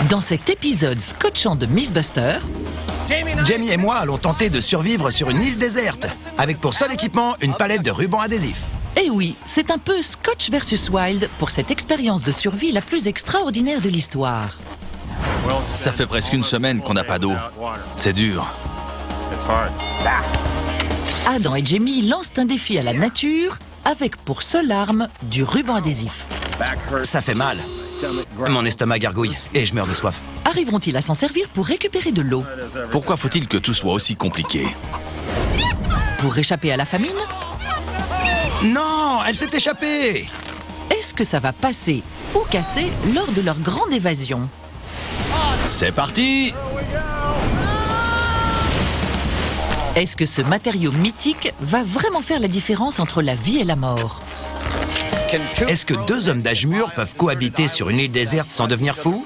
Dans cet épisode scotchant de Mythbusters, Jamie et moi allons tenter de survivre sur une île déserte, avec pour seul équipement une palette de rubans adhésifs. eh oui, c'est un peu Scotch versus Wild pour cette expérience de survie la plus extraordinaire de l'histoire. Ça fait presque une semaine qu'on n'a pas d'eau. C'est dur. Adam et Jamie lancent un défi à la nature avec pour seule arme du ruban adhésif. Ça fait mal. Mon estomac gargouille et je meurs de soif. Arriveront-ils à s'en servir pour récupérer de l'eau? Pourquoi faut-il que tout soit aussi compliqué? Pour échapper à la famine? Non, elle s'est échappée! Est-ce que ça va passer ou casser lors de leur grande évasion? C'est parti! Est-ce que ce matériau mythique va vraiment faire la différence entre la vie et la mort? Est-ce que deux hommes d'âge mûr peuvent cohabiter sur une île déserte sans devenir fous?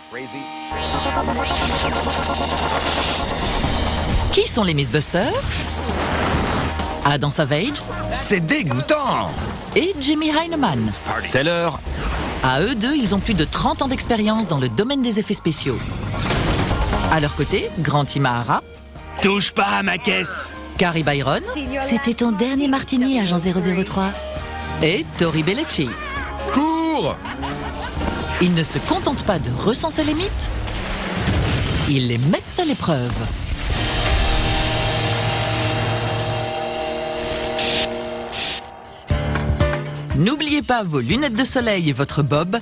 Qui sont les Mythbusters? Adam Savage C'est dégoûtant! et Jamie Heineman. C'est l'heure! À eux deux, ils ont plus de 30 ans d'expérience dans le domaine des effets spéciaux. À leur côté, Grant Imahara, Touche pas à ma caisse! Carrie Byron C'était ton dernier martini, agent 003. et Tori Bellecci. Cours! Ils ne se contentent pas de recenser les mythes, ils les mettent à l'épreuve. N'oubliez pas vos lunettes de soleil et votre bob,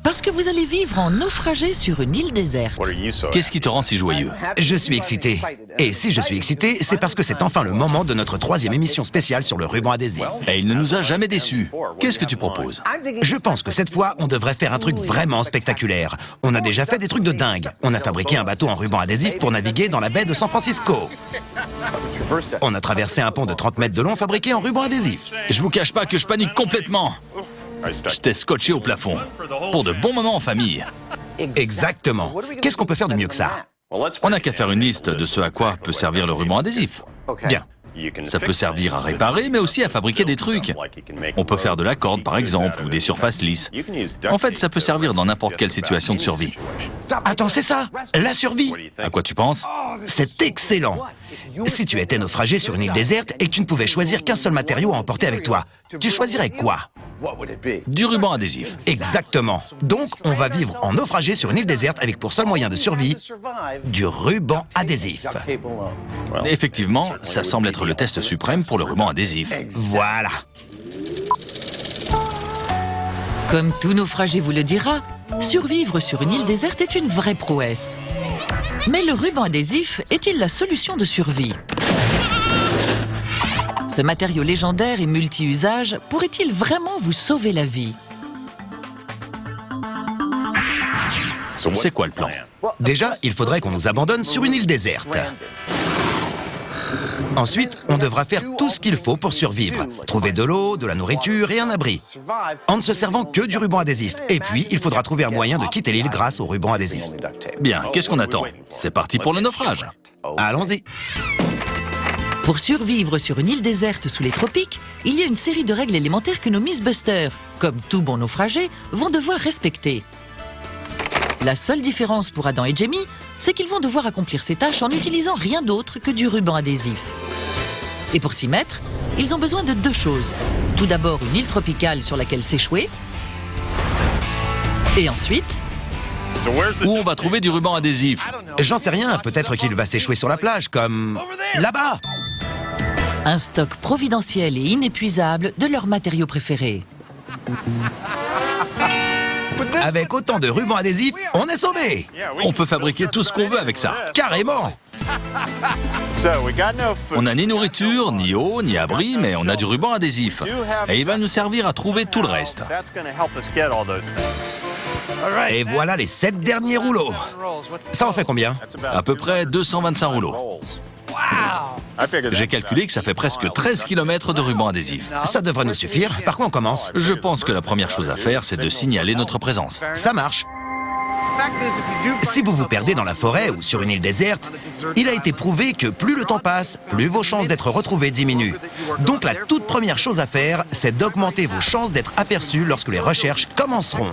parce que vous allez vivre en naufragé sur une île déserte. Qu'est-ce qui te rend si joyeux? Je suis excité. Et si je suis excité, c'est parce que c'est enfin le moment de notre troisième émission spéciale sur le ruban adhésif. Et il ne nous a jamais déçus. Qu'est-ce que tu proposes? Je pense que cette fois, on devrait faire un truc vraiment spectaculaire. On a déjà fait des trucs de dingue. On a fabriqué un bateau en ruban adhésif pour naviguer dans la baie de San Francisco. On a traversé un pont de 30 mètres de long fabriqué en ruban adhésif. Je vous cache pas que je panique complètement. Je t'ai scotché au plafond. Pour de bons moments en famille. Exactement. Qu'est-ce qu'on peut faire de mieux que ça? On n'a qu'à faire une liste de ce à quoi peut servir le ruban adhésif. Bien. Ça peut servir à réparer, mais aussi à fabriquer des trucs. On peut faire de la corde, par exemple, ou des surfaces lisses. En fait, ça peut servir dans n'importe quelle situation de survie. Attends, c'est ça, la survie. À quoi tu penses? C'est excellent. Si tu étais naufragé sur une île déserte et que tu ne pouvais choisir qu'un seul matériau à emporter avec toi, tu choisirais quoi? Du ruban adhésif. Exactement. Donc, on va vivre en naufragé sur une île déserte avec pour seul moyen de survie du ruban adhésif. Effectivement, ça semble être le test suprême pour le ruban adhésif. Voilà. Comme tout naufragé vous le dira, survivre sur une île déserte est une vraie prouesse. Mais le ruban adhésif est-il la solution de survie? Ce matériau légendaire et multi-usage pourrait-il vraiment vous sauver la vie? C'est quoi le plan? Déjà, il faudrait qu'on nous abandonne sur une île déserte. Ensuite, on devra faire tout ce qu'il faut pour survivre. Trouver de l'eau, de la nourriture et un abri. En ne se servant que du ruban adhésif. Et puis, il faudra trouver un moyen de quitter l'île grâce au ruban adhésif. Bien, qu'est-ce qu'on attend? C'est parti pour le naufrage. Allons-y. Pour survivre sur une île déserte sous les tropiques, il y a une série de règles élémentaires que nos Mythbusters, comme tout bon naufragé, vont devoir respecter. La seule différence pour Adam et Jamie, c'est qu'ils vont devoir accomplir ces tâches en n'utilisant rien d'autre que du ruban adhésif. Et pour s'y mettre, ils ont besoin de deux choses. Tout d'abord, une île tropicale sur laquelle s'échouer. Et ensuite, Où on va trouver du ruban adhésif? J'en sais rien, peut-être qu'il va s'échouer sur la plage, comme... là-bas. un stock providentiel et inépuisable de leurs matériaux préférés. Avec autant de rubans adhésifs, on est sauvés. On peut fabriquer tout ce qu'on veut avec ça. Carrément. On n'a ni nourriture, ni eau, ni abri, mais on a du ruban adhésif. Et il va nous servir à trouver tout le reste. Et voilà les 7 derniers rouleaux. Ça en fait combien? À peu près 225 rouleaux. J'ai calculé que ça fait presque 13 km de ruban adhésif. Ça devrait nous suffire. Par quoi on commence? Je pense que la première chose à faire, c'est de signaler notre présence. Ça marche. Si vous vous perdez dans la forêt ou sur une île déserte, il a été prouvé que plus le temps passe, plus vos chances d'être retrouvés diminuent. Donc la toute première chose à faire, c'est d'augmenter vos chances d'être aperçus lorsque les recherches commenceront.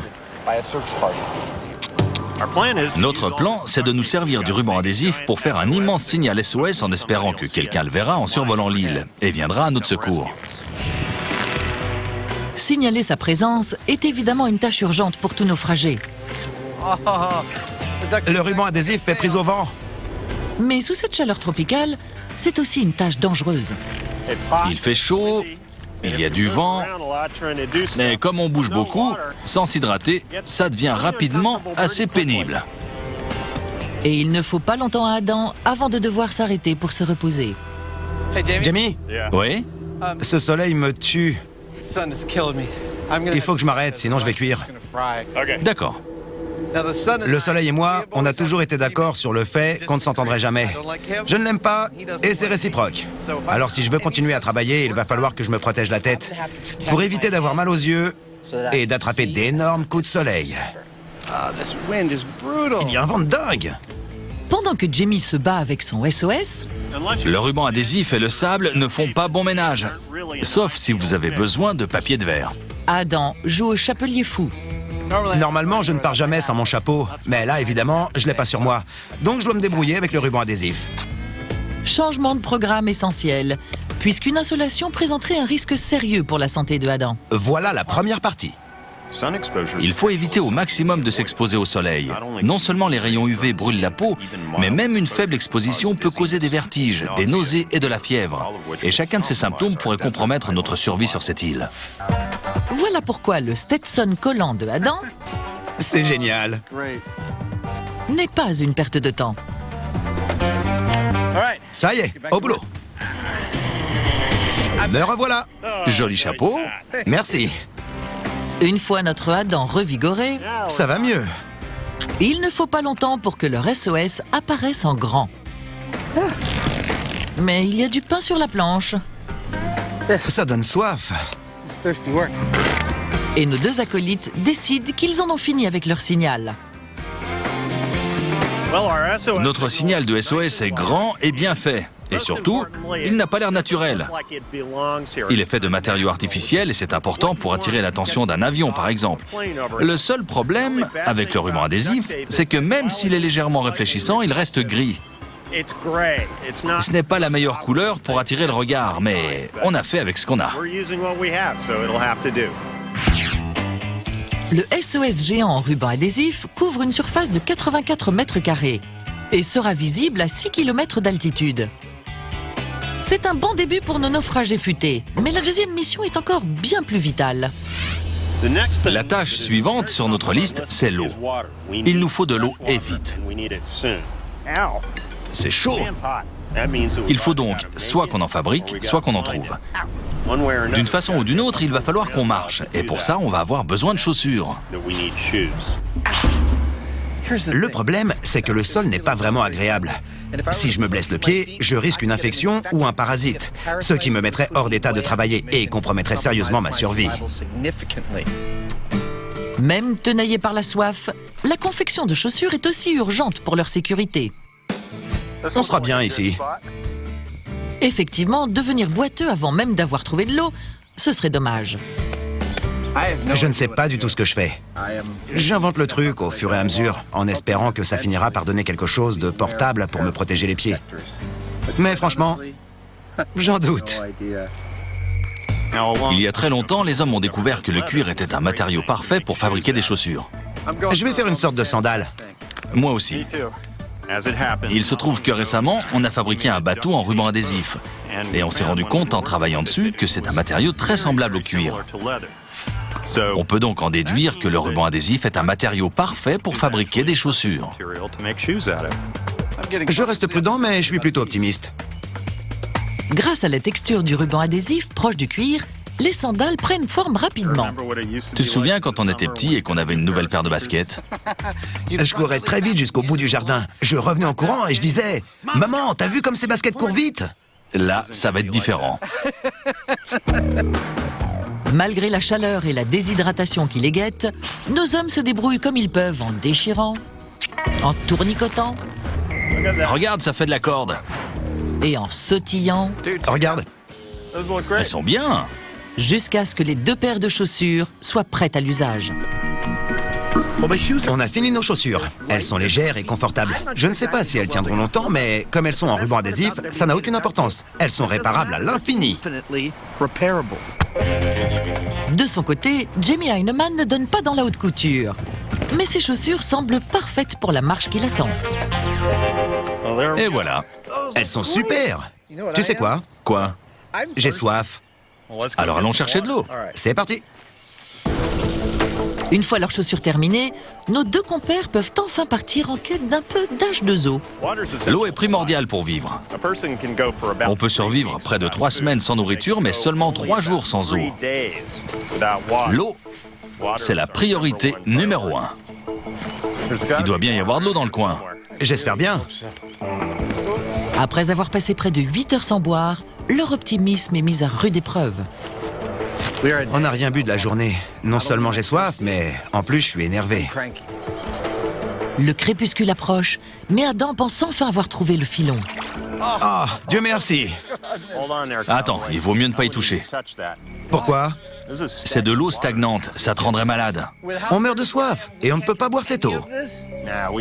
Notre plan, c'est de nous servir du ruban adhésif pour faire un immense signal SOS en espérant que quelqu'un le verra en survolant l'île et viendra à notre secours. Signaler sa présence est évidemment une tâche urgente pour tout naufragé. Le ruban adhésif fait prise au vent. Mais sous cette chaleur tropicale, c'est aussi une tâche dangereuse. Il fait chaud, il y a du vent, mais comme on bouge beaucoup, sans s'hydrater, ça devient rapidement assez pénible. Et il ne faut pas longtemps à Adam avant de devoir s'arrêter pour se reposer. Jamie, Oui? ce soleil me tue. Il faut que je m'arrête, sinon je vais cuire. D'accord. Le soleil et moi, on a toujours été d'accord sur le fait qu'on ne s'entendrait jamais. Je ne l'aime pas et c'est réciproque. Alors si je veux continuer à travailler, il va falloir que je me protège la tête pour éviter d'avoir mal aux yeux et d'attraper d'énormes coups de soleil. Il y a un vent de dingue. Pendant que Jamie se bat avec son SOS, Le ruban adhésif et le sable ne font pas bon ménage, sauf si vous avez besoin de papier de verre. Adam joue au chapelier fou. Normalement, je ne pars jamais sans mon chapeau, mais là, évidemment, je l'ai pas sur moi. Donc, je dois me débrouiller avec le ruban adhésif. Changement de programme essentiel, puisqu'une insolation présenterait un risque sérieux pour la santé de Adam. Voilà la première partie. Il faut éviter au maximum de s'exposer au soleil. Non seulement les rayons UV brûlent la peau, mais même une faible exposition peut causer des vertiges, des nausées et de la fièvre. Et chacun de ces symptômes pourrait compromettre notre survie sur cette île. Voilà pourquoi le Stetson collant de Adam C'est génial. n'est pas une perte de temps. Ça y est, au boulot. Me revoilà. Joli chapeau. Merci. Une fois notre Adam revigoré, Ça va mieux. il ne faut pas longtemps pour que leur SOS apparaisse en grand. Mais il y a du pain sur la planche. Ça donne soif. Et nos deux acolytes décident qu'ils en ont fini avec leur signal. Notre signal de SOS est grand et bien fait. Et surtout, il n'a pas l'air naturel. Il est fait de matériaux artificiels et c'est important pour attirer l'attention d'un avion, par exemple. Le seul problème avec le ruban adhésif, c'est que même s'il est légèrement réfléchissant, il reste gris. Ce n'est pas la meilleure couleur pour attirer le regard, mais on a fait avec ce qu'on a. Le SOS géant en ruban adhésif couvre une surface de 84 mètres carrés et sera visible à 6 km d'altitude. C'est un bon début pour nos naufragés futés, mais la deuxième mission est encore bien plus vitale. La tâche suivante sur notre liste, c'est l'eau. Il nous faut de l'eau et vite. C'est chaud. Il faut donc soit qu'on en fabrique, soit qu'on en trouve. D'une façon ou d'une autre, il va falloir qu'on marche. Et pour ça, on va avoir besoin de chaussures. Le problème, c'est que le sol n'est pas vraiment agréable. Si je me blesse le pied, je risque une infection ou un parasite, ce qui me mettrait hors d'état de travailler et compromettrait sérieusement ma survie. Même tenaillés par la soif, la confection de chaussures est aussi urgente pour leur sécurité. On sera bien ici. Effectivement, devenir boiteux avant même d'avoir trouvé de l'eau, ce serait dommage. Je ne sais pas du tout ce que je fais. J'invente le truc au fur et à mesure, en espérant que ça finira par donner quelque chose de portable pour me protéger les pieds. Mais franchement, j'en doute. Il y a très longtemps, les hommes ont découvert que le cuir était un matériau parfait pour fabriquer des chaussures. Je vais faire une sorte de sandale. Moi aussi. Il se trouve que récemment, on a fabriqué un bateau en ruban adhésif. Et on s'est rendu compte en travaillant dessus que c'est un matériau très semblable au cuir. On peut donc en déduire que le ruban adhésif est un matériau parfait pour fabriquer des chaussures. Je reste prudent, mais je suis plutôt optimiste. Grâce à la texture du ruban adhésif proche du cuir, les sandales prennent forme rapidement. Tu te souviens quand on était petit et qu'on avait une nouvelle paire de baskets? Je courais très vite jusqu'au bout du jardin. Je revenais en courant et je disais « Maman, t'as vu comme ces baskets courent vite ?» Là, ça va être différent. Malgré la chaleur et la déshydratation qui les guettent, nos hommes se débrouillent comme ils peuvent en déchirant, en tournicotant Regarde, ça fait de la corde. et en sautillant Regarde, Elles sont bien. jusqu'à ce que les deux paires de chaussures soient prêtes à l'usage. On a fini nos chaussures. Elles sont légères et confortables. Je ne sais pas si elles tiendront longtemps, mais comme elles sont en ruban adhésif, ça n'a aucune importance. Elles sont réparables à l'infini. De son côté, Jamie Heinemann ne donne pas dans la haute couture. Mais ses chaussures semblent parfaites pour la marche qui l'attend. Et voilà. Elles sont super. Tu sais quoi? Quoi? J'ai soif. Alors allons chercher de l'eau. C'est parti. Une fois leurs chaussures terminées, nos deux compères peuvent enfin partir en quête d'un peu d'H2O. L'eau est primordiale pour vivre. On peut survivre près de 3 semaines sans nourriture, mais seulement 3 jours sans eau. L'eau, c'est la priorité numéro 1. Il doit bien y avoir de l'eau dans le coin. J'espère bien. Après avoir passé près de 8 heures sans boire, leur optimisme est mis à rude épreuve. On n'a rien bu de la journée. Non seulement j'ai soif, mais en plus je suis énervé. Le crépuscule approche, mais Adam pense enfin avoir trouvé le filon. Ah, Dieu merci. Attends, il vaut mieux ne pas y toucher. Pourquoi? C'est de l'eau stagnante, ça te rendrait malade. On meurt de soif et on ne peut pas boire cette eau.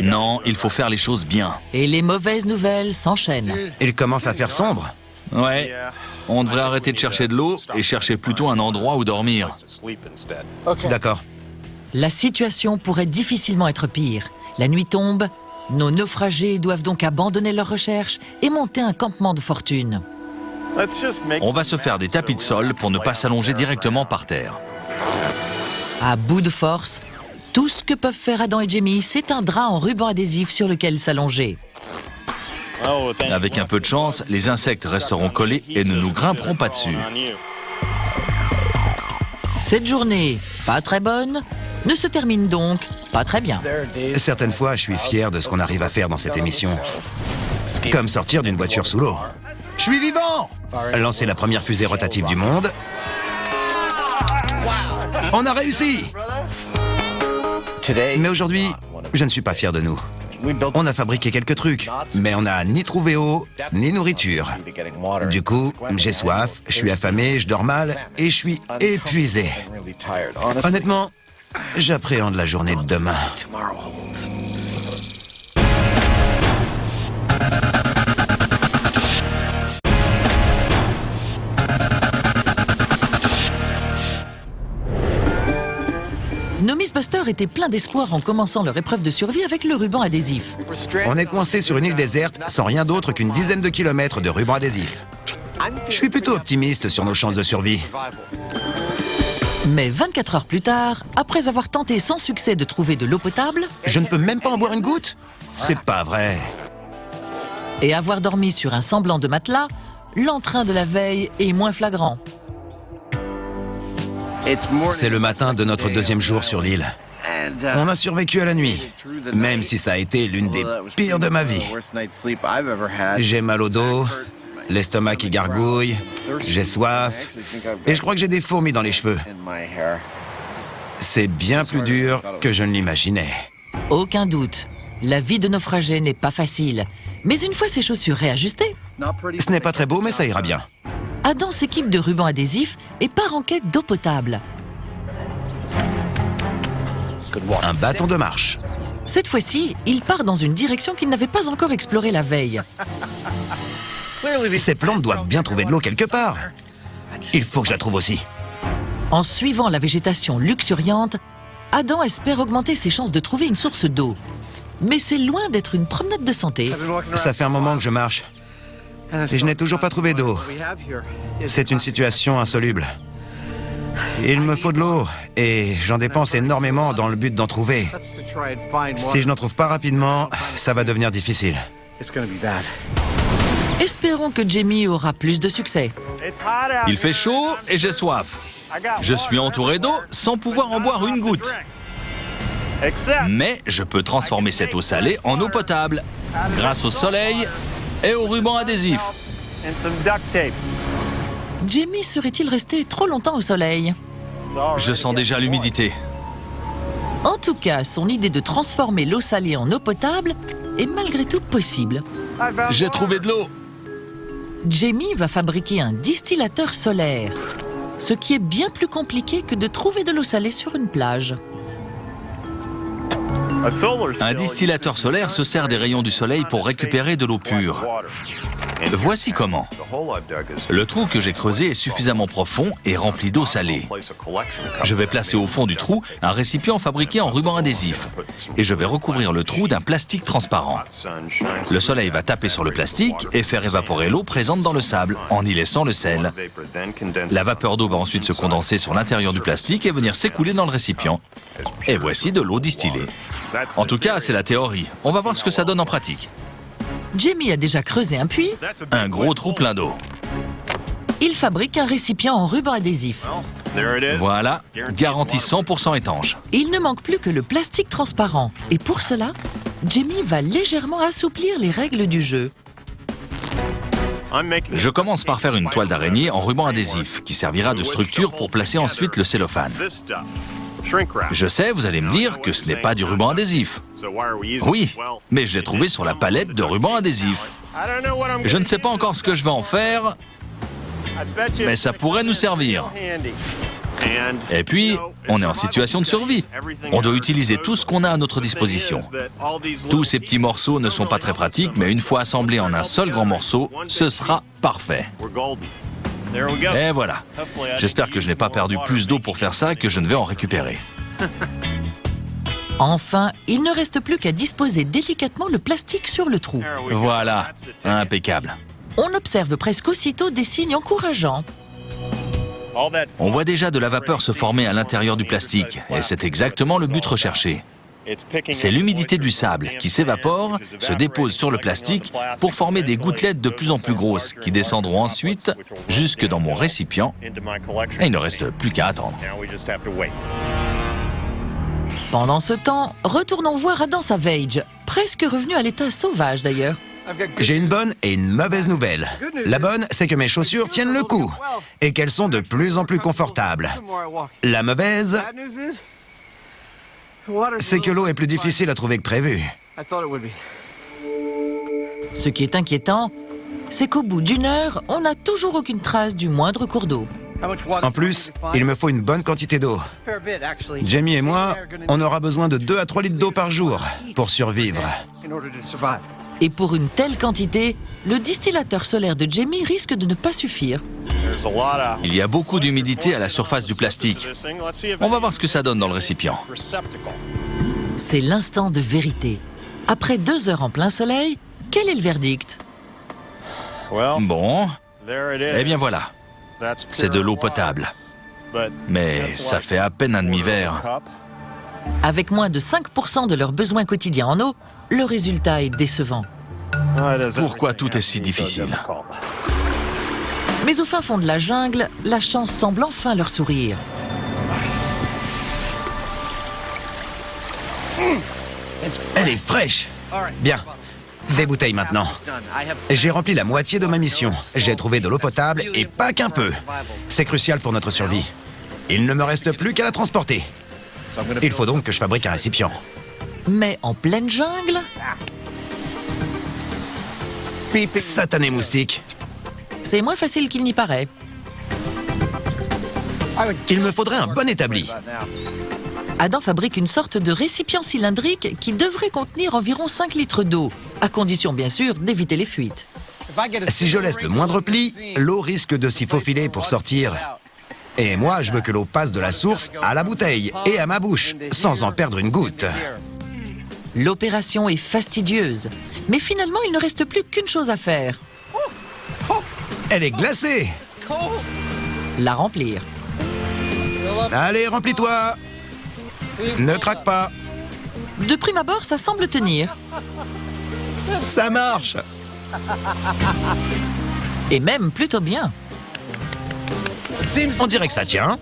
Non, il faut faire les choses bien. Et les mauvaises nouvelles s'enchaînent. Il commence à faire sombre. Ouais, on devrait arrêter de chercher de l'eau et chercher plutôt un endroit où dormir. D'accord. La situation pourrait difficilement être pire. La nuit tombe, nos naufragés doivent donc abandonner leurs recherches et monter un campement de fortune. On va se faire des tapis de sol pour ne pas s'allonger directement par terre. À bout de force, tout ce que peuvent faire Adam et Jamie, c'est un drap en ruban adhésif sur lequel s'allonger. Avec un peu de chance, les insectes resteront collés et ne nous grimperont pas dessus. Cette journée, pas très bonne, ne se termine donc pas très bien. Certaines fois, je suis fier de ce qu'on arrive à faire dans cette émission. Comme sortir d'une voiture sous l'eau. Je suis vivant! Lancer la première fusée rotative du monde. On a réussi! Mais aujourd'hui, je ne suis pas fier de nous. On a fabriqué quelques trucs, mais on n'a ni trouvé eau, ni nourriture. Du coup, j'ai soif, je suis affamé, je dors mal et je suis épuisé. Honnêtement, j'appréhende la journée de demain. Nos Mythbusters étaient pleins d'espoir en commençant leur épreuve de survie avec le ruban adhésif. On est coincé sur une île déserte sans rien d'autre qu'une dizaine de kilomètres de ruban adhésif. Je suis plutôt optimiste sur nos chances de survie. Mais 24 heures plus tard, après avoir tenté sans succès de trouver de l'eau potable Je ne peux même pas en boire une goutte? C'est pas vrai. et avoir dormi sur un semblant de matelas, l'entrain de la veille est moins flagrant. C'est le matin de notre deuxième jour sur l'île. On a survécu à la nuit, même si ça a été l'une des pires de ma vie. J'ai mal au dos, l'estomac qui gargouille, j'ai soif, et je crois que j'ai des fourmis dans les cheveux. C'est bien plus dur que je ne l'imaginais. Aucun doute, la vie de naufragé n'est pas facile. Mais une fois ses chaussures réajustées, Ce n'est pas très beau, mais ça ira bien. Adam s'équipe de ruban adhésif et part en quête d'eau potable. Un bâton de marche. Cette fois-ci, il part dans une direction qu'il n'avait pas encore explorée la veille. Ces plantes doivent bien trouver de l'eau quelque part. Il faut que je la trouve aussi. En suivant la végétation luxuriante, Adam espère augmenter ses chances de trouver une source d'eau. Mais c'est loin d'être une promenade de santé. Ça fait un moment que je marche. Et je n'ai toujours pas trouvé d'eau. C'est une situation insoluble. Il me faut de l'eau, et j'en dépense énormément dans le but d'en trouver. Si je n'en trouve pas rapidement, ça va devenir difficile. Espérons que Jamie aura plus de succès. Il fait chaud et j'ai soif. Je suis entouré d'eau sans pouvoir en boire une goutte. Mais je peux transformer cette eau salée en eau potable, grâce au soleil et au ruban adhésif. Jamie serait-il resté trop longtemps au soleil? Je sens déjà l'humidité. En tout cas, son idée de transformer l'eau salée en eau potable est malgré tout possible. J'ai trouvé de l'eau. Jamie va fabriquer un distillateur solaire, ce qui est bien plus compliqué que de trouver de l'eau salée sur une plage. Un distillateur solaire se sert des rayons du soleil pour récupérer de l'eau pure. Voici comment. Le trou que j'ai creusé est suffisamment profond et rempli d'eau salée. Je vais placer au fond du trou un récipient fabriqué en ruban adhésif et je vais recouvrir le trou d'un plastique transparent. Le soleil va taper sur le plastique et faire évaporer l'eau présente dans le sable en y laissant le sel. La vapeur d'eau va ensuite se condenser sur l'intérieur du plastique et venir s'écouler dans le récipient. Et voici de l'eau distillée. En tout cas, c'est la théorie. On va voir ce que ça donne en pratique. Jamie a déjà creusé un puits. Un gros trou plein d'eau. Il fabrique un récipient en ruban adhésif. Voilà, garantie 100% étanche. Il ne manque plus que le plastique transparent. Et pour cela, Jamie va légèrement assouplir les règles du jeu. Je commence par faire une toile d'araignée en ruban adhésif qui servira de structure pour placer ensuite le cellophane. Je sais, vous allez me dire que ce n'est pas du ruban adhésif. Oui, mais je l'ai trouvé sur la palette de ruban adhésif. Je ne sais pas encore ce que je vais en faire, mais ça pourrait nous servir. Et puis, on est en situation de survie. On doit utiliser tout ce qu'on a à notre disposition. Tous ces petits morceaux ne sont pas très pratiques, mais une fois assemblés en un seul grand morceau, ce sera parfait. Et voilà. J'espère que je n'ai pas perdu plus d'eau pour faire ça que je ne vais en récupérer. Enfin, il ne reste plus qu'à disposer délicatement le plastique sur le trou. Voilà, impeccable. On observe presque aussitôt des signes encourageants. On voit déjà de la vapeur se former à l'intérieur du plastique, et c'est exactement le but recherché. C'est l'humidité du sable qui s'évapore, se dépose sur le plastique pour former des gouttelettes de plus en plus grosses qui descendront ensuite jusque dans mon récipient. Et il ne reste plus qu'à attendre. Pendant ce temps, retournons voir Adam Savage, presque revenu à l'état sauvage d'ailleurs. J'ai une bonne et une mauvaise nouvelle. La bonne, c'est que mes chaussures tiennent le coup et qu'elles sont de plus en plus confortables. La mauvaise, c'est que l'eau est plus difficile à trouver que prévu. Ce qui est inquiétant, c'est qu'au bout d'une heure, on n'a toujours aucune trace du moindre cours d'eau. En plus, il me faut une bonne quantité d'eau. Jamie et moi, on aura besoin de 2 à 3 litres d'eau par jour pour survivre. Et pour une telle quantité, le distillateur solaire de Jamie risque de ne pas suffire. Il y a beaucoup d'humidité à la surface du plastique. On va voir ce que ça donne dans le récipient. C'est l'instant de vérité. Après 2 heures en plein soleil, quel est le verdict? Bon, eh bien voilà. C'est de l'eau potable. Mais ça fait à peine un demi-verre. Avec moins de 5% de leurs besoins quotidiens en eau, le résultat est décevant. Pourquoi tout est si difficile? Mais au fin fond de la jungle, la chance semble enfin leur sourire. Elle est fraîche. Bien. Des bouteilles maintenant. J'ai rempli la moitié de ma mission. J'ai trouvé de l'eau potable et pas qu'un peu. C'est crucial pour notre survie. Il ne me reste plus qu'à la transporter. Il faut donc que je fabrique un récipient. Mais en pleine jungle, Satané moustique. c'est moins facile qu'il n'y paraît. Il me faudrait un bon établi. Adam fabrique une sorte de récipient cylindrique qui devrait contenir environ 5 litres d'eau, à condition bien sûr d'éviter les fuites. Si je laisse le moindre pli, l'eau risque de s'y faufiler pour sortir. Et moi, je veux que l'eau passe de la source à la bouteille et à ma bouche, sans en perdre une goutte. L'opération est fastidieuse, mais finalement il ne reste plus qu'une chose à faire, Elle est glacée. la remplir. Allez, remplis-toi. Ne craque pas. De prime abord, ça semble tenir. Ça marche. Et même plutôt bien. On dirait que ça tient.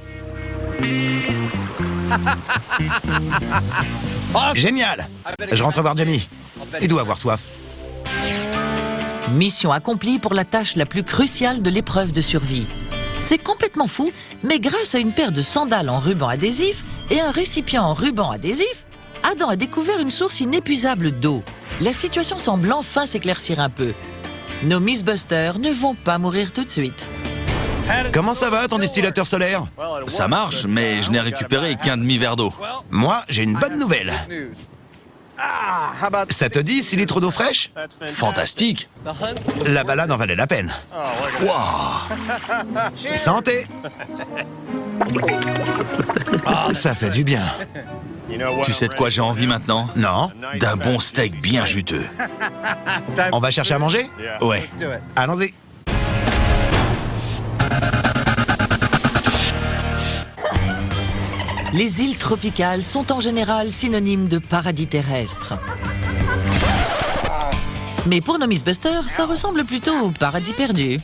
Génial. Je rentre voir Jamie. Il doit avoir soif. Mission accomplie pour la tâche la plus cruciale de l'épreuve de survie. C'est complètement fou, mais grâce à une paire de sandales en ruban adhésif et un récipient en ruban adhésif, Adam a découvert une source inépuisable d'eau. La situation semble enfin s'éclaircir un peu. Nos Mythbusters ne vont pas mourir tout de suite. Comment ça va, ton distillateur solaire? Ça marche, mais je n'ai récupéré qu'un demi-verre d'eau. Moi, j'ai une bonne nouvelle. Ça te dit 6 litres d'eau fraîche? Fantastique. La balade en valait la peine. Waouh. Santé! Ah, ça fait du bien. Tu sais de quoi j'ai envie maintenant? Non? D'un bon steak bien juteux. On va chercher à manger? Ouais. Allons-y. Les îles tropicales sont en général synonymes de paradis terrestres. Mais pour nos Miss Buster, ça ressemble plutôt au paradis perdu.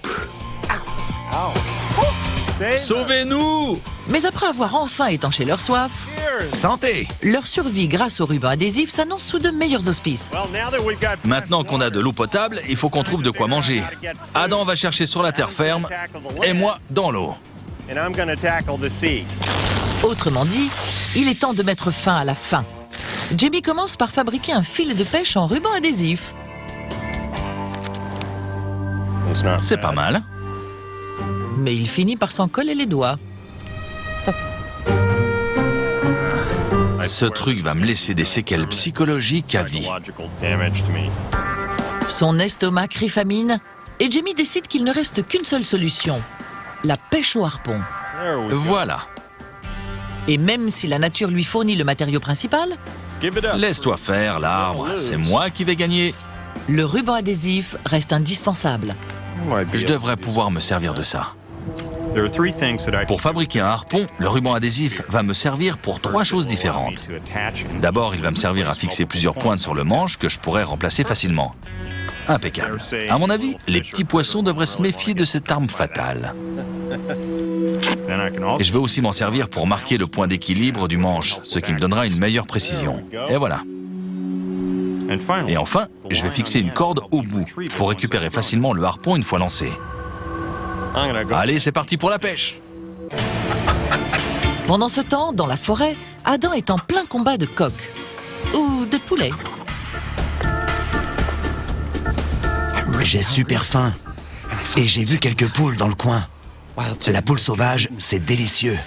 Sauvez-nous! Mais après avoir enfin étanché leur soif, Santé! leur survie grâce au ruban adhésif s'annonce sous de meilleurs auspices. Maintenant qu'on a de l'eau potable, il faut qu'on trouve de quoi manger. Adam va chercher sur la terre ferme et moi dans l'eau. Autrement dit, il est temps de mettre fin à la faim. Jamie commence par fabriquer un filet de pêche en ruban adhésif. C'est pas mal. Mais il finit par s'en coller les doigts. Ce truc va me laisser des séquelles psychologiques à vie. Son estomac crie famine et Jamie décide qu'il ne reste qu'une seule solution, la pêche au harpon. Voilà. Et même si la nature lui fournit le matériau principal, Laisse-toi faire, l'arbre. C'est moi qui vais gagner. le ruban adhésif reste indispensable. Je devrais pouvoir me servir de ça. Pour fabriquer un harpon, le ruban adhésif va me servir pour 3 choses différentes. D'abord, il va me servir à fixer plusieurs pointes sur le manche que je pourrais remplacer facilement. Impeccable. À mon avis, les petits poissons devraient se méfier de cette arme fatale. Et je vais aussi m'en servir pour marquer le point d'équilibre du manche, ce qui me donnera une meilleure précision. Et voilà. Et enfin, je vais fixer une corde au bout pour récupérer facilement le harpon une fois lancé. Allez, c'est parti pour la pêche. Pendant ce temps, dans la forêt, Adam est en plein combat de coqs. Ou de poulets. J'ai super faim. Et j'ai vu quelques poules dans le coin. La poule sauvage, c'est délicieux.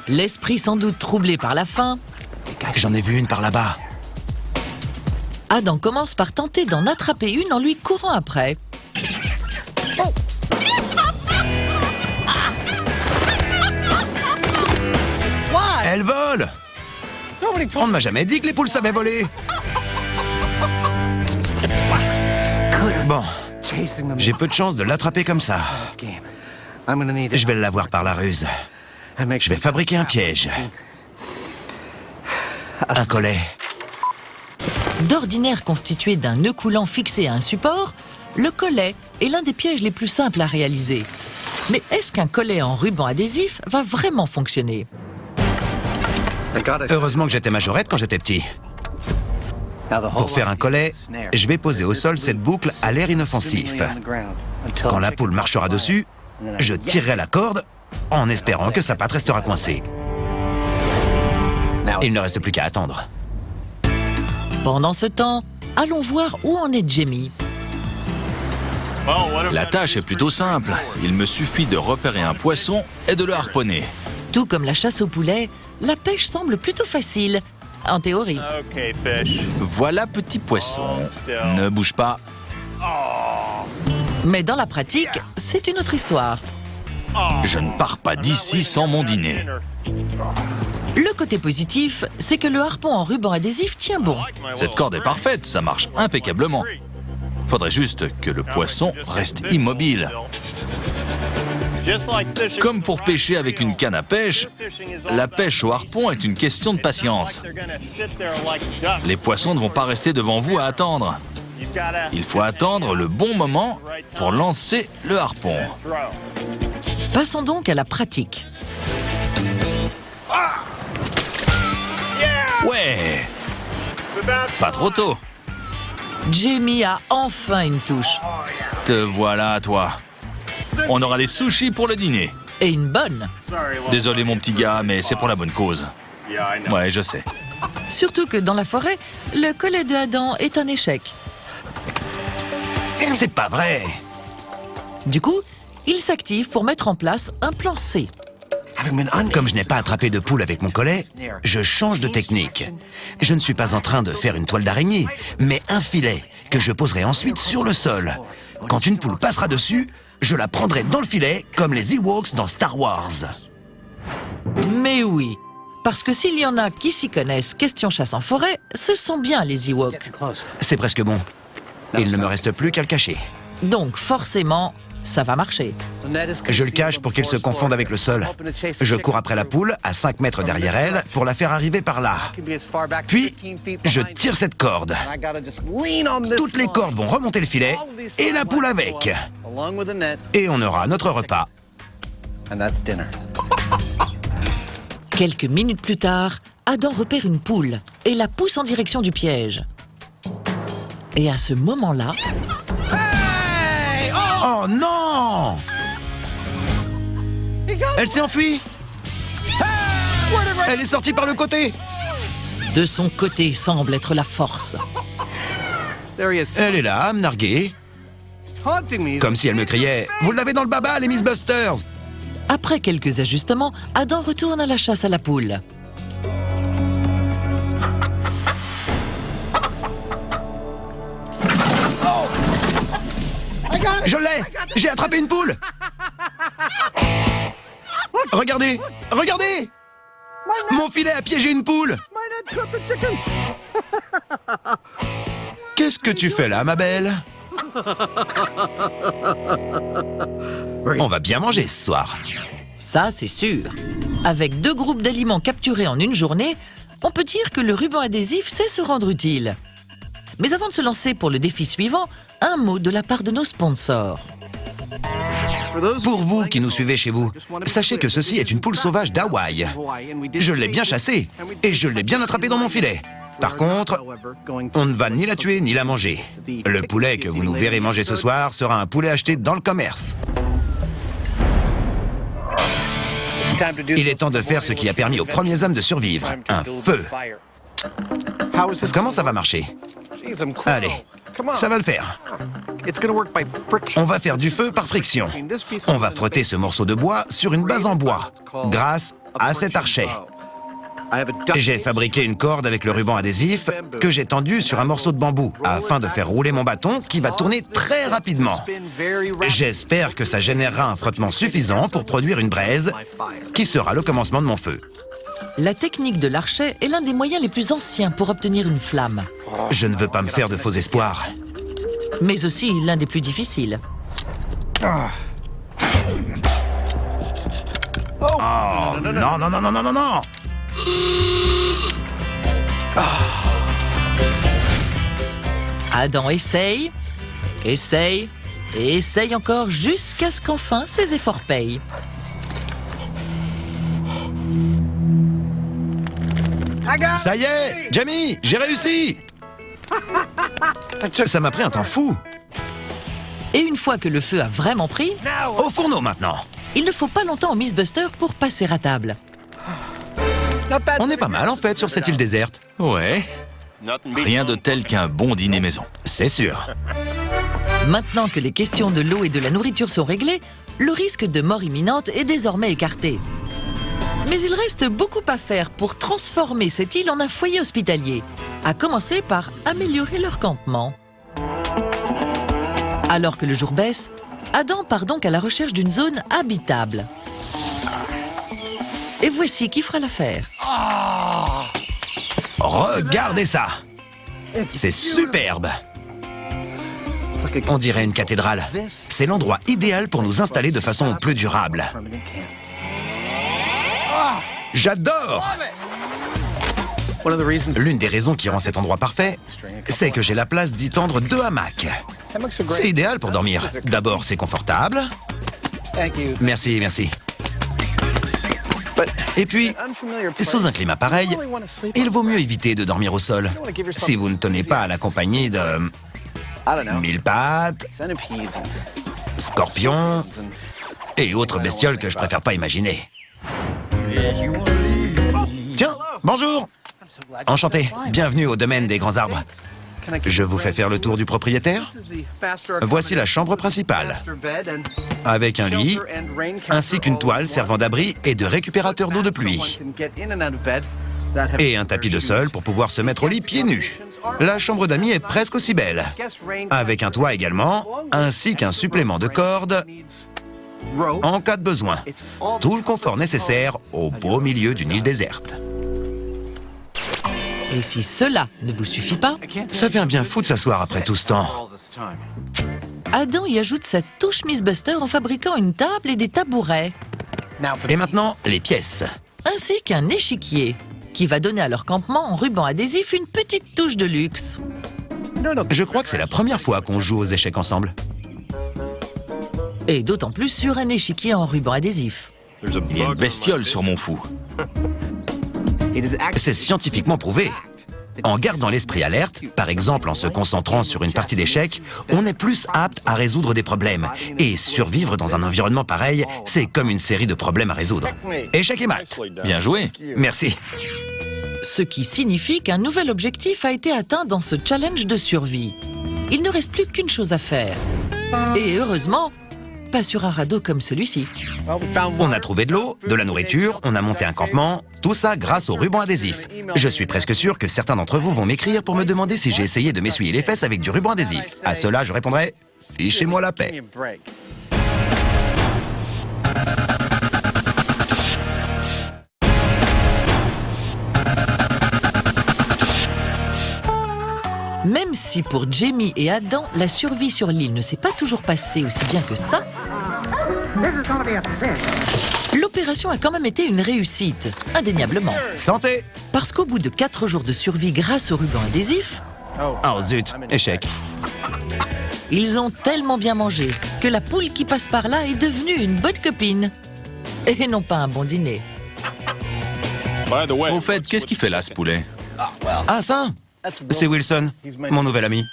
L'esprit sans doute troublé par la faim, J'en ai vu une par là-bas. Adam commence par tenter d'en attraper une en lui courant après. Elle vole! On ne m'a jamais dit que les poules savaient voler. Bon, j'ai peu de chance de l'attraper comme ça. Je vais l'avoir par la ruse. Je vais fabriquer un piège. Un collet. D'ordinaire constitué d'un nœud coulant fixé à un support, le collet est l'un des pièges les plus simples à réaliser. Mais est-ce qu'un collet en ruban adhésif va vraiment fonctionner? Heureusement que j'étais majorette quand j'étais petit. Pour faire un collet, je vais poser au sol cette boucle à l'air inoffensif. Quand la poule marchera dessus, je tirerai la corde en espérant que sa patte restera coincée. Il ne reste plus qu'à attendre. Pendant ce temps, allons voir où en est Jamie. La tâche est plutôt simple. Il me suffit de repérer un poisson et de le harponner. Tout comme la chasse au poulet, la pêche semble plutôt facile, en théorie. Voilà, petit poisson. Ne bouge pas. Mais dans la pratique, c'est une autre histoire. Je ne pars pas d'ici sans mon dîner. Le côté positif, c'est que le harpon en ruban adhésif tient bon. Cette corde est parfaite, ça marche impeccablement. Faudrait juste que le poisson reste immobile. Comme pour pêcher avec une canne à pêche, la pêche au harpon est une question de patience. Les poissons ne vont pas rester devant vous à attendre. Il faut attendre le bon moment pour lancer le harpon. Passons donc à la pratique. Ouais! Pas trop tôt. Jamie a enfin une touche. Te voilà, toi. On aura des sushis pour le dîner. Et une bonne. Désolé, mon petit gars, mais c'est pour la bonne cause. Ouais, je sais. Surtout que dans la forêt, le collet de Adam est un échec. C'est pas vrai! Du coup, il s'active pour mettre en place un plan C. Comme je n'ai pas attrapé de poule avec mon collet, je change de technique. Je ne suis pas en train de faire une toile d'araignée, mais un filet que je poserai ensuite sur le sol. Quand une poule passera dessus, je la prendrai dans le filet comme les Ewoks dans Star Wars. Mais oui, parce que s'il y en a qui s'y connaissent question chasse en forêt, ce sont bien les Ewoks. C'est presque bon. Il ne me reste plus qu'à le cacher. Donc forcément, ça va marcher. Je le cache pour qu'il se confonde avec le sol. Je cours après la poule, à 5 mètres derrière elle, pour la faire arriver par là. Puis, je tire cette corde. Toutes les cordes vont remonter le filet, et la poule avec. Et on aura notre repas. Quelques minutes plus tard, Adam repère une poule et la pousse en direction du piège. Et à ce moment-là... Oh non! Elle s'est enfuie! Elle est sortie par le côté! De son côté semble être la force. Elle est là, à me narguer. Comme si elle me criait « Vous l'avez dans le baba, les Miss Busters !» Après quelques ajustements, Adam retourne à la chasse à la poule. Je l'ai! J'ai attrapé une poule! Regardez! Regardez! Mon filet a piégé une poule! Qu'est-ce que tu fais là, ma belle? On va bien manger ce soir. Ça, c'est sûr. Avec 2 groupes d'aliments capturés en une journée, on peut dire que le ruban adhésif sait se rendre utile. Mais avant de se lancer pour le défi suivant, un mot de la part de nos sponsors. Pour vous qui nous suivez chez vous, sachez que ceci est une poule sauvage d'Hawaï. Je l'ai bien chassée et je l'ai bien attrapée dans mon filet. Par contre, on ne va ni la tuer ni la manger. Le poulet que vous nous verrez manger ce soir sera un poulet acheté dans le commerce. Il est temps de faire ce qui a permis aux premiers hommes de survivre, un feu. Comment ça va marcher? Allez, ça va le faire. On va faire du feu par friction. On va frotter ce morceau de bois sur une base en bois, grâce à cet archet. J'ai fabriqué une corde avec le ruban adhésif que j'ai tendu sur un morceau de bambou afin de faire rouler mon bâton qui va tourner très rapidement. J'espère que ça générera un frottement suffisant pour produire une braise qui sera le commencement de mon feu. La technique de l'archet est l'un des moyens les plus anciens pour obtenir une flamme, Je ne veux pas me faire de faux espoirs. mais aussi l'un des plus difficiles. Oh, non, non, non, non, non, non, non! Adam essaye, essaye et essaye encore jusqu'à ce qu'enfin ses efforts payent. Ça y est, Jamie, j'ai réussi! Ça m'a pris un temps fou. Et une fois que le feu a vraiment pris, Au fourneau maintenant. il ne faut pas longtemps au Miss Buster pour passer à table. On est pas mal en fait sur cette île déserte. Ouais, rien de tel qu'un bon dîner maison. C'est sûr. Maintenant que les questions de l'eau et de la nourriture sont réglées, le risque de mort imminente est désormais écarté. Mais il reste beaucoup à faire pour transformer cette île en un foyer hospitalier, à commencer par améliorer leur campement. Alors que le jour baisse, Adam part donc à la recherche d'une zone habitable. Et voici qui fera l'affaire. Regardez ça. C'est superbe. On dirait une cathédrale. C'est l'endroit idéal pour nous installer de façon plus durable. J'adore! L'une des raisons qui rend cet endroit parfait, c'est que j'ai la place d'y tendre 2 hamacs. C'est idéal pour dormir. D'abord, c'est confortable. Merci, merci. Et puis, sous un climat pareil, il vaut mieux éviter de dormir au sol. Si vous ne tenez pas à la compagnie de... mille pattes, scorpions et autres bestioles que je préfère pas imaginer. Tiens, bonjour! Enchanté, bienvenue au domaine des grands arbres. Je vous fais faire le tour du propriétaire. Voici la chambre principale, avec un lit, ainsi qu'une toile servant d'abri et de récupérateur d'eau de pluie. Et un tapis de sol pour pouvoir se mettre au lit pieds nus. La chambre d'amis est presque aussi belle, avec un toit également, ainsi qu'un supplément de corde en cas de besoin. Tout le confort nécessaire au beau milieu d'une île déserte. Et si cela ne vous suffit pas, Ça fait un bien fou de s'asseoir après tout ce temps. Adam y ajoute sa touche Mythbuster en fabriquant une table et des tabourets, Et maintenant, les pièces. ainsi qu'un échiquier, qui va donner à leur campement en ruban adhésif une petite touche de luxe. Je crois que c'est la première fois qu'on joue aux échecs ensemble. Et d'autant plus sur un échiquier en ruban adhésif. Il y a une bestiole sur mon fou. C'est scientifiquement prouvé. En gardant l'esprit alerte, par exemple en se concentrant sur une partie d'échecs, on est plus apte à résoudre des problèmes. Et survivre dans un environnement pareil, c'est comme une série de problèmes à résoudre. Échecs et maths. Bien joué. Merci. Ce qui signifie qu'un nouvel objectif a été atteint dans ce challenge de survie. Il ne reste plus qu'une chose à faire. Et heureusement, pas sur un radeau comme celui-ci. On a trouvé de l'eau, de la nourriture, on a monté un campement, tout ça grâce au ruban adhésif. Je suis presque sûr que certains d'entre vous vont m'écrire pour me demander si j'ai essayé de m'essuyer les fesses avec du ruban adhésif. À cela, je répondrai « Fichez-moi la paix ». Même si pour Jamie et Adam, la survie sur l'île ne s'est pas toujours passée aussi bien que ça, l'opération a quand même été une réussite, indéniablement. Santé! Parce qu'au bout de 4 jours de survie grâce au ruban adhésif, Oh zut, échec. ils ont tellement bien mangé que la poule qui passe par là est devenue une bonne copine. Et non pas un bon dîner. Au fait, qu'est-ce qu'il fait là, ce poulet? Ah ça, c'est Wilson, mon nouvel ami.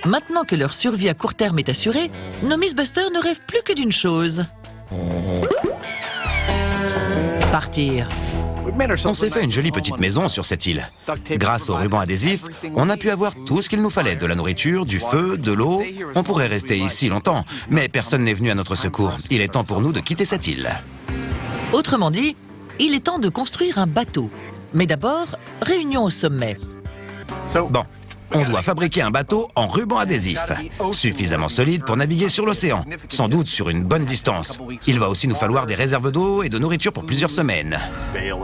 Maintenant que leur survie à court terme est assurée, nos Mythbusters ne rêvent plus que d'une chose. Partir. On s'est fait une jolie petite maison sur cette île. Grâce au ruban adhésif, on a pu avoir tout ce qu'il nous fallait, de la nourriture, du feu, de l'eau. On pourrait rester ici longtemps, mais personne n'est venu à notre secours. Il est temps pour nous de quitter cette île. Autrement dit, il est temps de construire un bateau. Mais d'abord, réunion au sommet. Bon, on doit fabriquer un bateau en ruban adhésif, suffisamment solide pour naviguer sur l'océan, sans doute sur une bonne distance. Il va aussi nous falloir des réserves d'eau et de nourriture pour plusieurs semaines.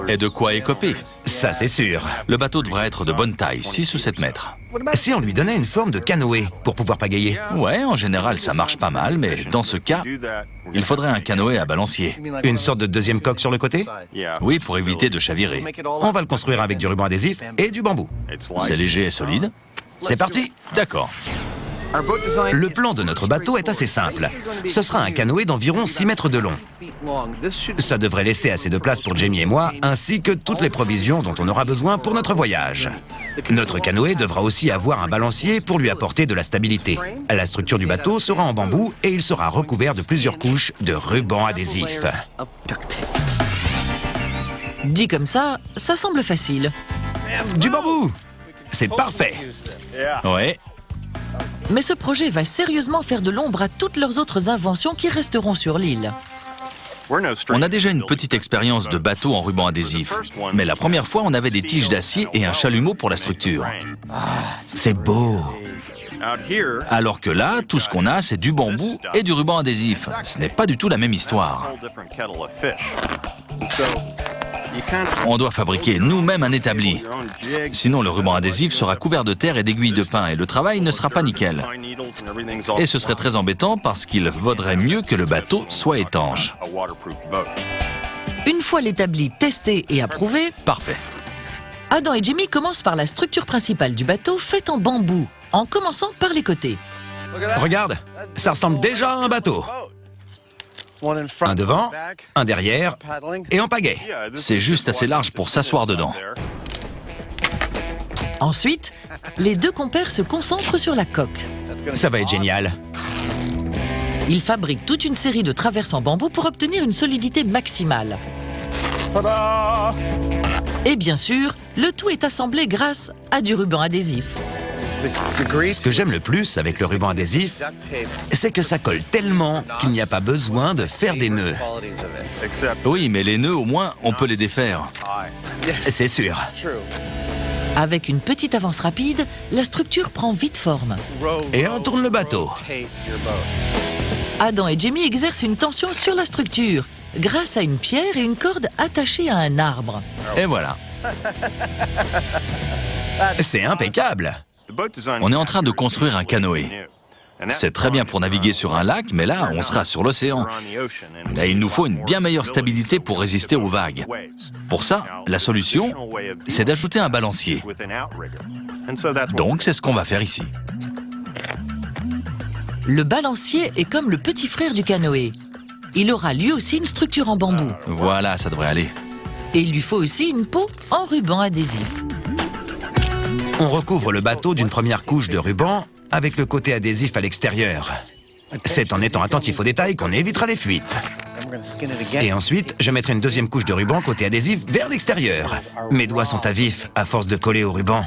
Et de quoi écoper? Ça, c'est sûr. Le bateau devrait être de bonne taille, 6 ou 7 mètres. Si on lui donnait une forme de canoë pour pouvoir pagayer. Ouais, en général, ça marche pas mal, mais dans ce cas, il faudrait un canoë à balancier. Une sorte de deuxième coque sur le côté? Oui, pour éviter de chavirer. On va le construire avec du ruban adhésif et du bambou. C'est léger et solide. C'est parti! D'accord. Le plan de notre bateau est assez simple. Ce sera un canoë d'environ 6 mètres de long. Ça devrait laisser assez de place pour Jamie et moi, ainsi que toutes les provisions dont on aura besoin pour notre voyage. Notre canoë devra aussi avoir un balancier pour lui apporter de la stabilité. La structure du bateau sera en bambou et il sera recouvert de plusieurs couches de ruban adhésif. Dit comme ça semble facile. Du bambou! C'est parfait! Ouais. Mais ce projet va sérieusement faire de l'ombre à toutes leurs autres inventions qui resteront sur l'île. On a déjà une petite expérience de bateau en ruban adhésif. Mais la première fois, on avait des tiges d'acier et un chalumeau pour la structure. C'est beau! Alors que là, tout ce qu'on a, c'est du bambou et du ruban adhésif. Ce n'est pas du tout la même histoire. On doit fabriquer nous-mêmes un établi. Sinon, le ruban adhésif sera couvert de terre et d'aiguilles de pin et le travail ne sera pas nickel. Et ce serait très embêtant parce qu'il vaudrait mieux que le bateau soit étanche. Une fois l'établi testé et approuvé, Parfait. Adam et Jamie commencent par la structure principale du bateau faite en bambou, en commençant par les côtés. Regarde, ça ressemble déjà à un bateau. Un devant, un derrière et en pagaie. C'est juste assez large pour s'asseoir dedans. Ensuite, les deux compères se concentrent sur la coque. Ça va être génial. Ils fabriquent toute une série de traverses en bambou pour obtenir une solidité maximale. Et bien sûr, le tout est assemblé grâce à du ruban adhésif. Ce que j'aime le plus avec le ruban adhésif, c'est que ça colle tellement qu'il n'y a pas besoin de faire des nœuds. Oui, mais les nœuds, au moins, on peut les défaire. C'est sûr. Avec une petite avance rapide, la structure prend vite forme. Et on tourne le bateau. Adam et Jamie exercent une tension sur la structure, grâce à une pierre et une corde attachée à un arbre. Et voilà. C'est impeccable. On est en train de construire un canoë. C'est très bien pour naviguer sur un lac, mais là, on sera sur l'océan. Et il nous faut une bien meilleure stabilité pour résister aux vagues. Pour ça, la solution, c'est d'ajouter un balancier. Donc, c'est ce qu'on va faire ici. Le balancier est comme le petit frère du canoë. Il aura lui aussi une structure en bambou. Voilà, ça devrait aller. Et il lui faut aussi une peau en ruban adhésif. On recouvre le bateau d'une première couche de ruban avec le côté adhésif à l'extérieur. C'est en étant attentif aux détails qu'on évitera les fuites. Et ensuite, je mettrai une deuxième couche de ruban côté adhésif vers l'extérieur. Mes doigts sont à vif à force de coller au ruban.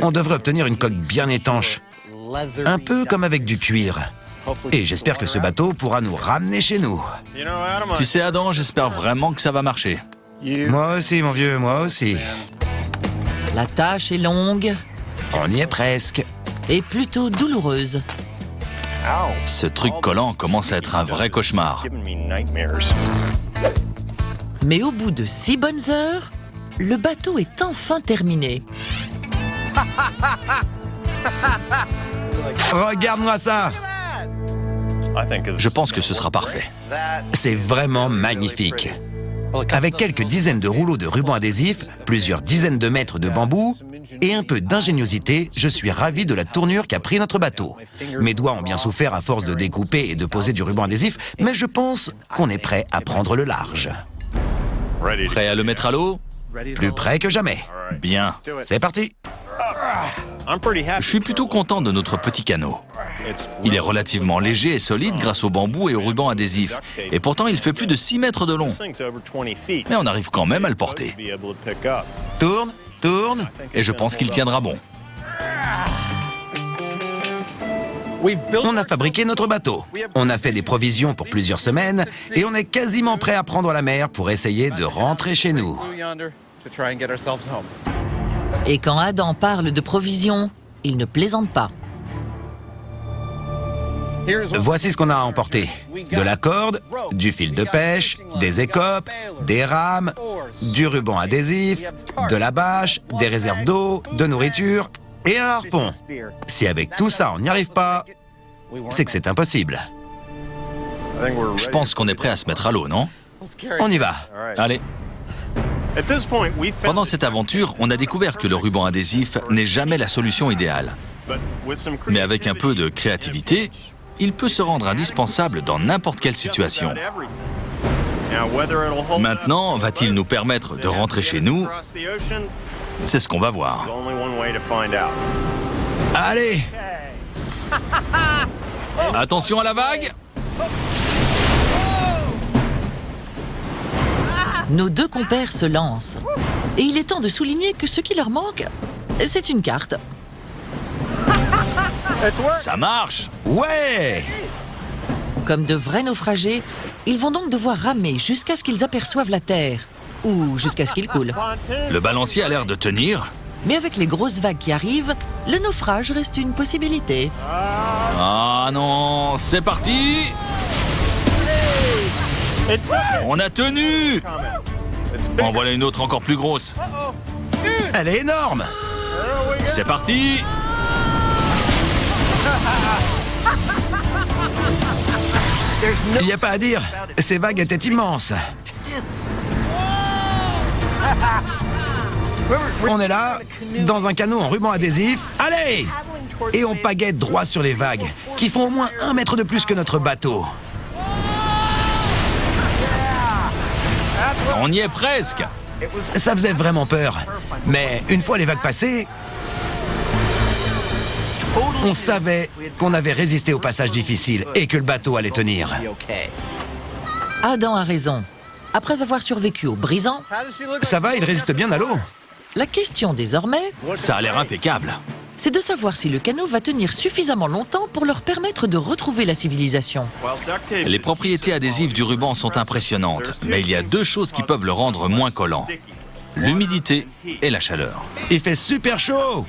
On devrait obtenir une coque bien étanche, un peu comme avec du cuir. Et j'espère que ce bateau pourra nous ramener chez nous. Tu sais, Adam, j'espère vraiment que ça va marcher. Moi aussi, mon vieux, moi aussi. La tâche est longue On y est presque. et plutôt douloureuse. Ce truc collant commence à être un vrai cauchemar. Mais au bout de 6 bonnes heures, le bateau est enfin terminé. Regarde-moi ça! Je pense que ce sera parfait. C'est vraiment magnifique. Avec quelques dizaines de rouleaux de ruban adhésif, plusieurs dizaines de mètres de bambou et un peu d'ingéniosité, je suis ravi de la tournure qu'a pris notre bateau. Mes doigts ont bien souffert à force de découper et de poser du ruban adhésif, mais je pense qu'on est prêt à prendre le large. Prêt à le mettre à l'eau? Plus près que jamais. Bien. C'est parti! Je suis plutôt content de notre petit canot. Il est relativement léger et solide grâce au bambou et au ruban adhésif. Et pourtant, il fait plus de 6 mètres de long. Mais on arrive quand même à le porter. Tourne, tourne. Et je pense qu'il tiendra bon. On a fabriqué notre bateau. On a fait des provisions pour plusieurs semaines et on est quasiment prêt à prendre la mer pour essayer de rentrer chez nous. Et quand Adam parle de provisions, il ne plaisante pas. Voici ce qu'on a à emporter. De la corde, du fil de pêche, des écopes, des rames, du ruban adhésif, de la bâche, des réserves d'eau, de nourriture et un harpon. Si avec tout ça on n'y arrive pas, c'est que c'est impossible. Je pense qu'on est prêt à se mettre à l'eau, non? On y va. Allez. Pendant cette aventure, on a découvert que le ruban adhésif n'est jamais la solution idéale. Mais avec un peu de créativité, il peut se rendre indispensable dans n'importe quelle situation. Maintenant, va-t-il nous permettre de rentrer chez nous? C'est ce qu'on va voir. Allez! Attention à la vague! Nos deux compères se lancent. Et il est temps de souligner que ce qui leur manque, c'est une carte. Ça marche! Ouais! Comme de vrais naufragés, ils vont donc devoir ramer jusqu'à ce qu'ils aperçoivent la terre. Ou jusqu'à ce qu'ils coulent. Le balancier a l'air de tenir. Mais avec les grosses vagues qui arrivent, le naufrage reste une possibilité. Ah non, c'est parti! On a tenu! En voilà une autre encore plus grosse. Elle est énorme! C'est parti! Il n'y a pas à dire, ces vagues étaient immenses. On est là, dans un canot en ruban adhésif. Allez! Et on pagaie droit sur les vagues, qui font au moins 1 mètre de plus que notre bateau. On y est presque! Ça faisait vraiment peur. Mais une fois les vagues passées, on savait qu'on avait résisté au passage difficile et que le bateau allait tenir. Adam a raison. Après avoir survécu au brisant, Ça va, il résiste bien à l'eau. La question désormais, Ça a l'air impeccable. c'est de savoir si le canot va tenir suffisamment longtemps pour leur permettre de retrouver la civilisation. Les propriétés adhésives du ruban sont impressionnantes, mais il y a deux choses qui peuvent le rendre moins collant. L'humidité et la chaleur. Il fait super chaud.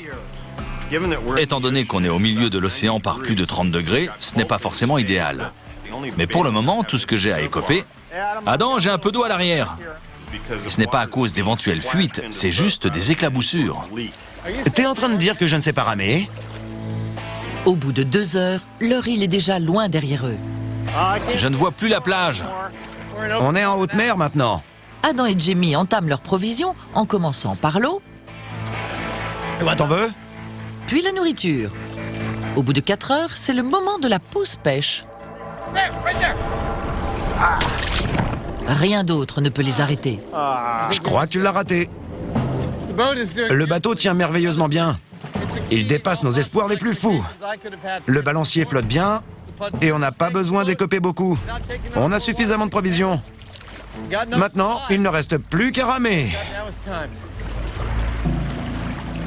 Étant donné qu'on est au milieu de l'océan par plus de 30 degrés, ce n'est pas forcément idéal. Mais pour le moment, tout ce que j'ai à écoper... Adam, j'ai un peu d'eau à l'arrière. Ce n'est pas à cause d'éventuelles fuites, c'est juste des éclaboussures. T'es en train de dire que je ne sais pas ramer? Au bout de 2 heures, leur île est déjà loin derrière eux. Je ne vois plus la plage. On est en haute mer maintenant. Adam et Jamie entament leurs provisions en commençant par l'eau, T'en veux? puis la nourriture. Au bout de 4 heures, c'est le moment de la pause pêche. Rien d'autre ne peut les arrêter. Je crois que tu l'as raté. Le bateau tient merveilleusement bien. Il dépasse nos espoirs les plus fous. Le balancier flotte bien et on n'a pas besoin d'écoper beaucoup. On a suffisamment de provisions. Maintenant, il ne reste plus qu'à ramer.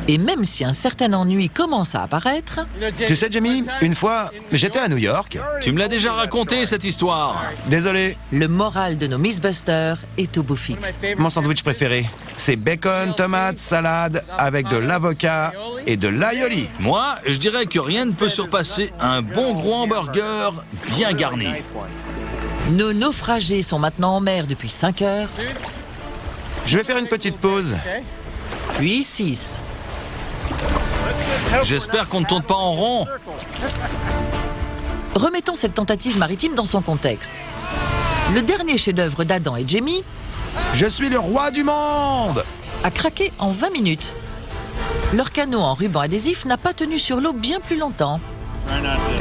Et même si un certain ennui commence à apparaître, Tu sais, Jamie, une fois, j'étais à New York. Tu me l'as déjà raconté, cette histoire. Désolé, le moral de nos Mythbusters est au beau fixe. mon sandwich préféré, c'est bacon, tomates, salade, avec de l'avocat et de l'aioli. Moi, je dirais que rien ne peut surpasser un bon gros hamburger bien garni. Nos naufragés sont maintenant en mer depuis 5 heures, Je vais faire une petite pause. puis 6. J'espère qu'on ne tourne pas en rond. Remettons cette tentative maritime dans son contexte. Le dernier chef-d'œuvre d'Adam et Jamie Je suis le roi du monde! a craqué en 20 minutes. Leur canot en ruban adhésif n'a pas tenu sur l'eau bien plus longtemps.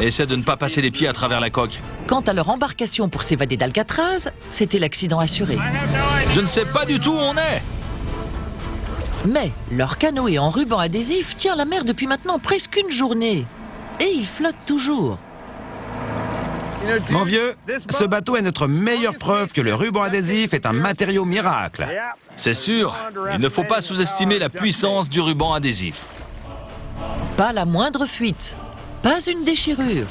Essaie de ne pas passer les pieds à travers la coque. Quant à leur embarcation pour s'évader d'Alcatraz, c'était l'accident assuré. Je ne sais pas du tout où on est. Mais leur canoë en ruban adhésif tient la mer depuis maintenant presque une journée. Et il flotte toujours. Mon vieux, ce bateau est notre meilleure preuve que le ruban adhésif est un matériau miracle. C'est sûr, il ne faut pas sous-estimer la puissance du ruban adhésif. Pas la moindre fuite. Pas une déchirure.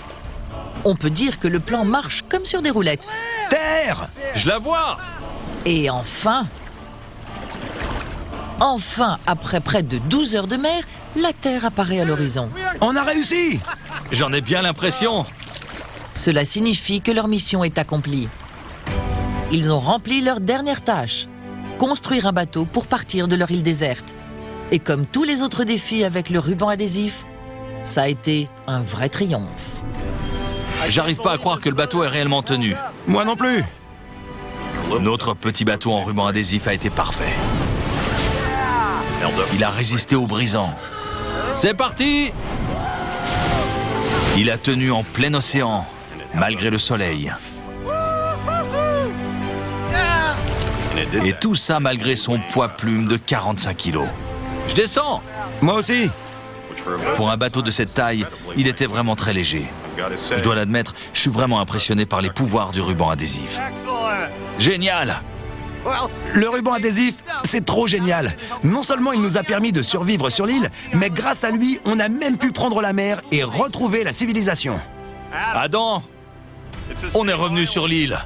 On peut dire que le plan marche comme sur des roulettes. Terre! Je la vois. Et enfin, après près de 12 heures de mer, la Terre apparaît à l'horizon. On a réussi! J'en ai bien l'impression. Cela signifie que leur mission est accomplie. Ils ont rempli leur dernière tâche, construire un bateau pour partir de leur île déserte. Et comme tous les autres défis avec le ruban adhésif, ça a été un vrai triomphe. J'arrive pas à croire que le bateau est réellement tenu. Moi non plus. Notre petit bateau en ruban adhésif a été parfait. Il a résisté au brisant. C'est parti! Il a tenu en plein océan, malgré le soleil. Et tout ça malgré son poids plume de 45 kilos. Je descends! Moi aussi. Pour un bateau de cette taille, il était vraiment très léger. Je dois l'admettre, je suis vraiment impressionné par les pouvoirs du ruban adhésif. Génial! Le ruban adhésif, c'est trop génial. Non seulement il nous a permis de survivre sur l'île, mais grâce à lui, on a même pu prendre la mer et retrouver la civilisation. Adam, on est revenu sur l'île.